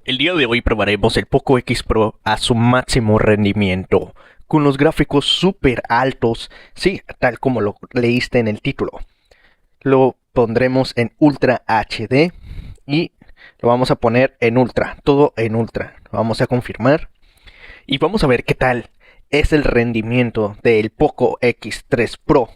El día de hoy probaremos el Poco X Pro a su máximo rendimiento, con los gráficos súper altos, sí, tal como lo leíste en el título. Lo pondremos en Ultra HD y lo vamos a poner en Ultra, todo en Ultra. Lo vamos a confirmar y vamos a ver qué tal es el rendimiento del Poco X3 Pro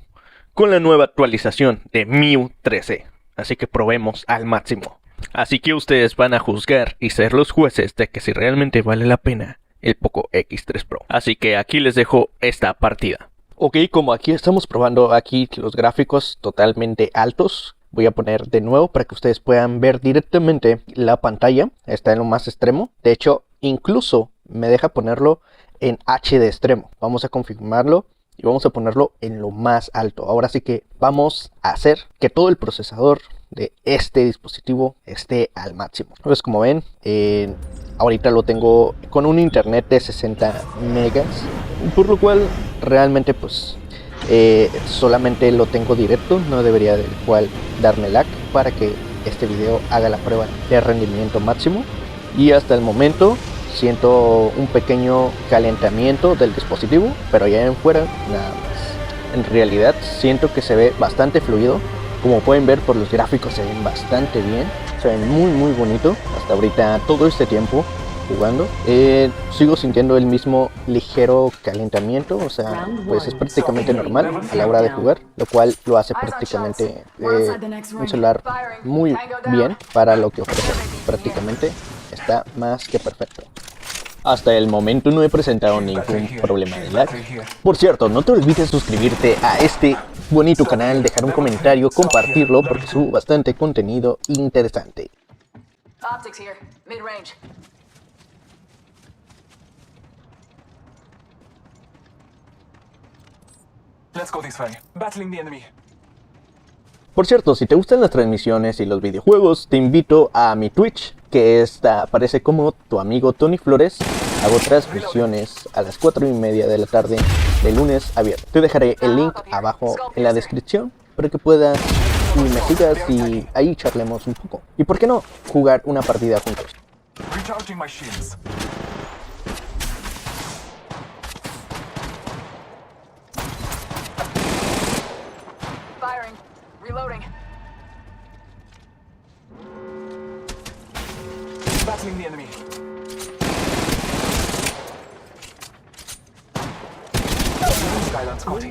con la nueva actualización de MIUI 13. Así que probemos al máximo. Así que ustedes van a juzgar y ser los jueces de que si realmente vale la pena el Poco X3 Pro. Así que aquí les dejo esta partida. Ok, como aquí estamos probando aquí los gráficos totalmente altos, voy a poner de nuevo para que ustedes puedan ver directamente la pantalla. Está en lo más extremo. De hecho, incluso me deja ponerlo en HD extremo. Vamos a confirmarlo y vamos a ponerlo en lo más alto. Ahora sí que vamos a hacer que todo el procesador de este dispositivo esté al máximo. Pues como ven, ahorita lo tengo con un internet de 60 megas, por lo cual realmente pues solamente lo tengo directo, no debería del cual darme lag para que este video haga la prueba de rendimiento máximo. Y hasta el momento siento un pequeño calentamiento del dispositivo, pero ya en fuera nada más. En realidad siento que se ve bastante fluido. Como pueden ver por los gráficos se ven bastante bien, se ven muy bonito. Hasta ahorita todo este tiempo jugando sigo sintiendo el mismo ligero calentamiento, o sea, pues es prácticamente normal a la hora de jugar, lo cual lo hace prácticamente un celular muy bien para lo que ofrece. Prácticamente está más que perfecto. Hasta el momento no he presentado ningún problema de lag. Por cierto, no te olvides suscribirte a este bonito canal, dejar un comentario, compartirlo porque subo bastante contenido interesante. Por cierto, si te gustan las transmisiones y los videojuegos, te invito a mi Twitch, que aparece como tu amigo Tony Flores. Hago transmisiones a las 4:30 de la tarde, de lunes a viernes. Te dejaré el link abajo en la descripción para que puedas y me sigas y ahí charlemos un poco. Y por qué no jugar una partida juntos. Battling the enemy. Hostile on Scotty.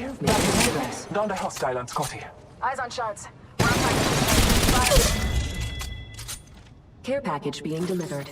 Down the hostile on Scotty. Eyes on shards. Care package being delivered.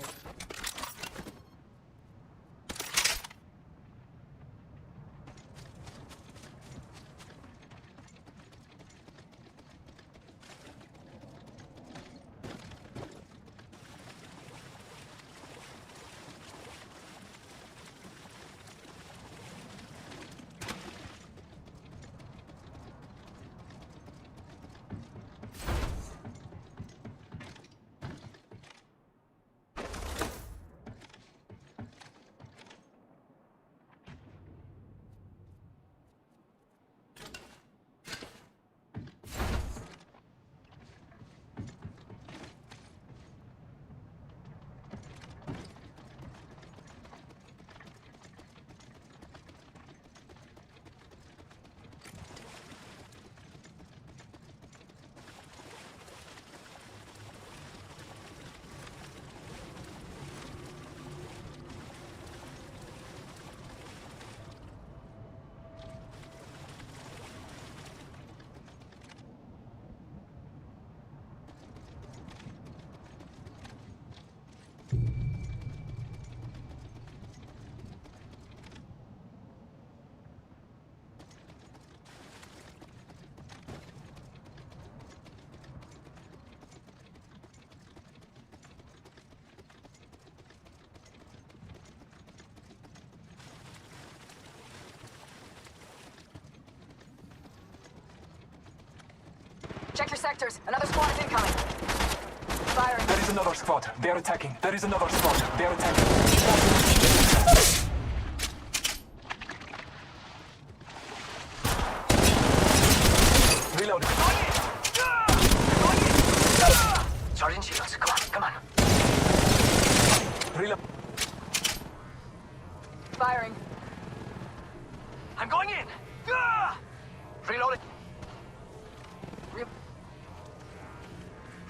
Check your sectors. Another squad is incoming. Firing. There is another squad. They are attacking. There is another squad. They are attacking. Reloading. Charging shields. Come on. Firing. I'm going in! Ah! Reloading.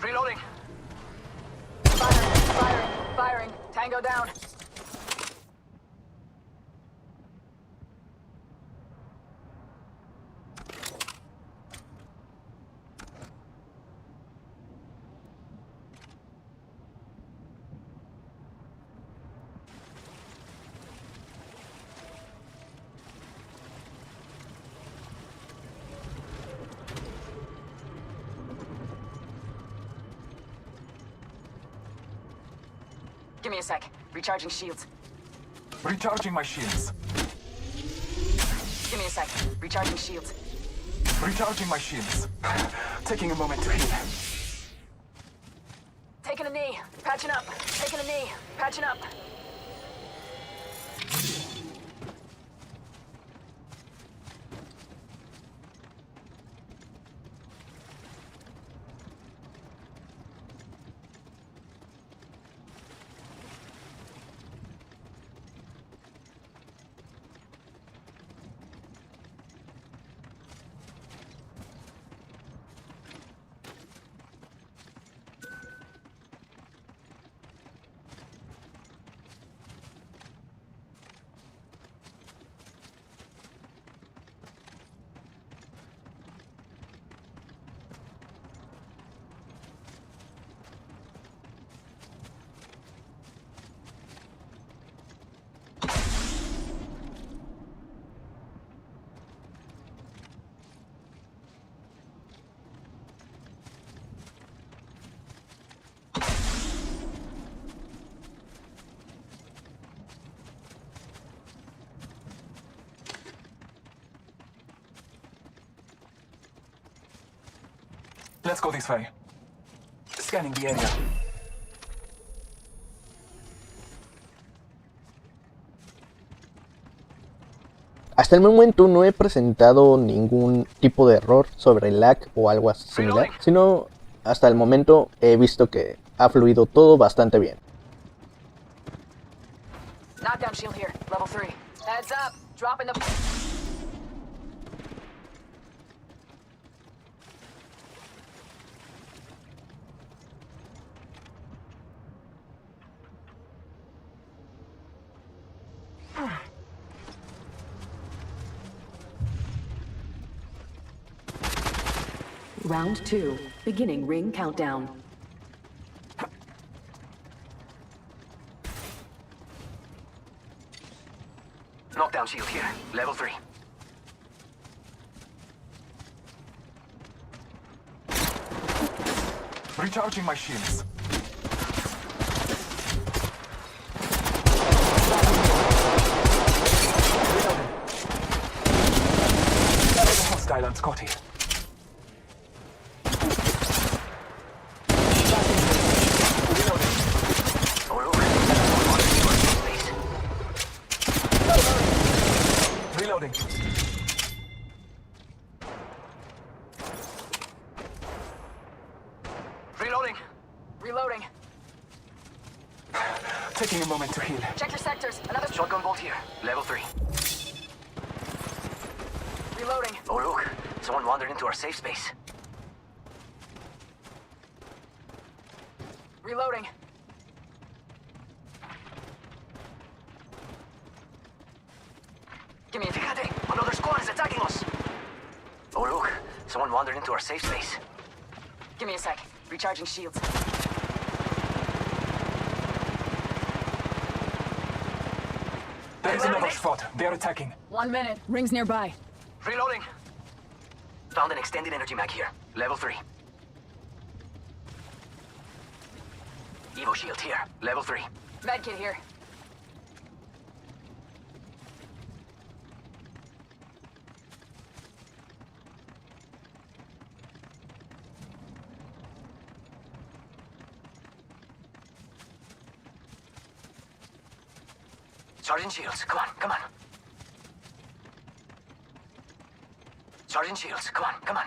Reloading. Firing. Tango down. Give me a sec. Recharging shields. Recharging my shields. Give me a sec. Recharging shields. Recharging my shields. Taking a moment to heal. Taking a knee. Patching up. Taking a knee. Patching up. Let's go this way. Scanning the area. Hasta el momento no he presentado ningún tipo de error sobre el lag o algo similar, sino hasta el momento he visto que ha fluido todo bastante bien. Knockdown shield here. Level 3. Heads up. Dropping the... Round 2. Beginning ring countdown. Knockdown shield here. Level 3. Recharging my shields. There's a hostile on Scotty. Reloading. Reloading. Reloading. Taking a moment to heal. Check your sectors. Another... Shotgun bolt here. Level 3. Reloading. Oh look, someone wandered into our safe space. Reloading. Give me a... Fíjate, another squad is attacking us. Oh look, someone wandered into our safe space. Give me a sec. Recharging shields. There's another spot. They're attacking. 1 minute. Rings nearby. Reloading. Found an extended energy mag here. Level 3. Evo shield here. Level 3. Medkit here. Sergeant Shields, come on, come on. Sergeant Shields, come on, come on.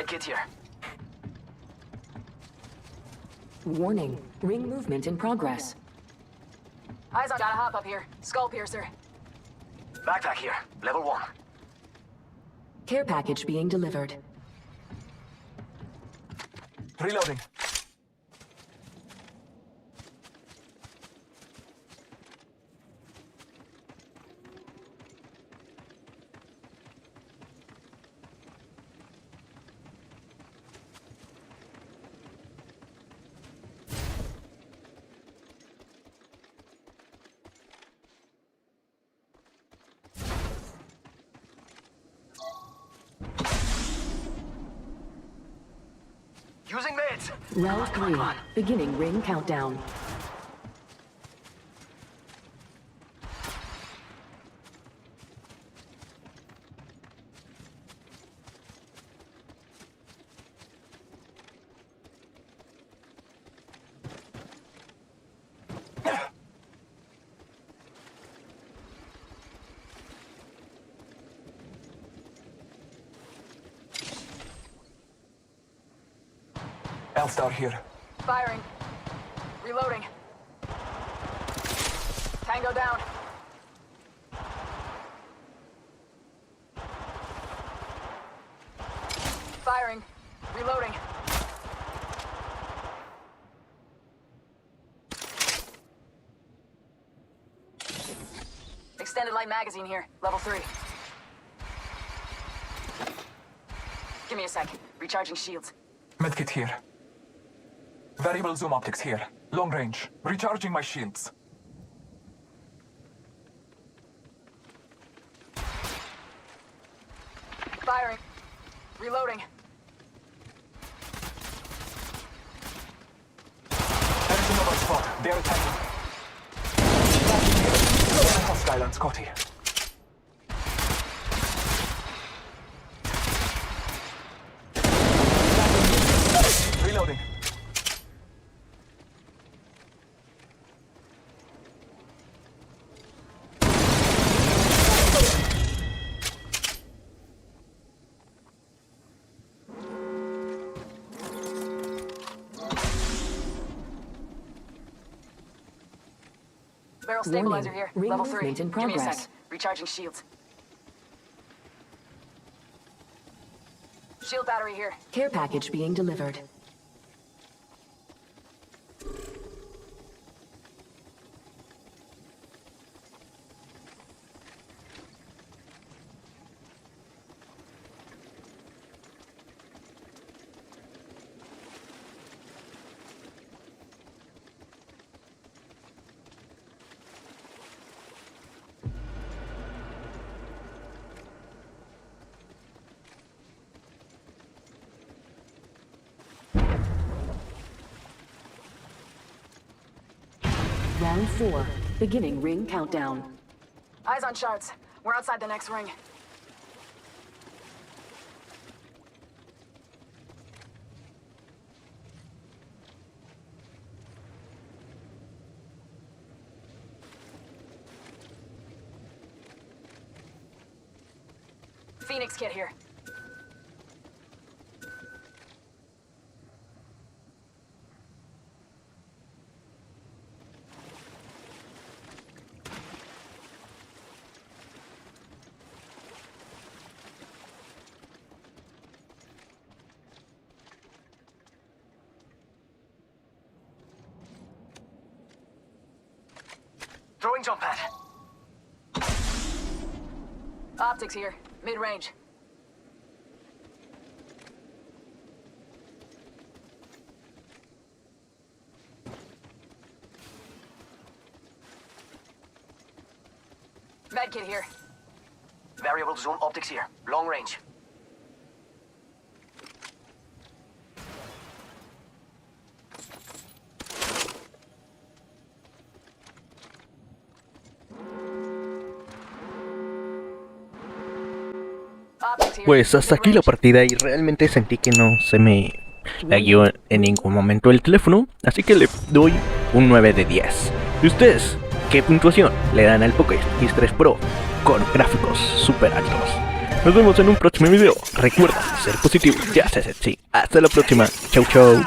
Medkit here. Warning. Ring movement in progress. Eyes on. Gotta hop up here. Skull piercer. Backpack here. Level 1. Care package being delivered. Reloading. Using meds. Round 3. Beginning ring countdown. L-Star here. Firing. Reloading. Tango down. Firing. Reloading. Extended light magazine here. Level 3. Give me a sec. Recharging shields. Medkit here. Variable zoom optics here. Long range. Recharging my shields. Firing. Reloading. There's another spot. They're attacking. Hostile on Scotty. Reloading. Barrel stabilizer Warning. here. Ring Level 3. movement in Give me a progress. sec. Recharging shields. Shield battery here. Care package being delivered. Round 4. Beginning ring countdown. Eyes on shards. We're outside the next ring. Phoenix kit here. Throwing jump pad. Optics here. Mid-range. Medkit here. Variable zoom optics here. Long range. Optics here. Pues hasta aquí la Mid-range. partida y realmente sentí que no se me lagueó en ningún momento el teléfono, así que le doy un 9 de 10. ¿Y ustedes qué puntuación le dan al Poco X3 Pro con gráficos super altos? Nos vemos en un próximo video. Recuerda ser positivo, ya se sí. Hasta la próxima. Chau chau.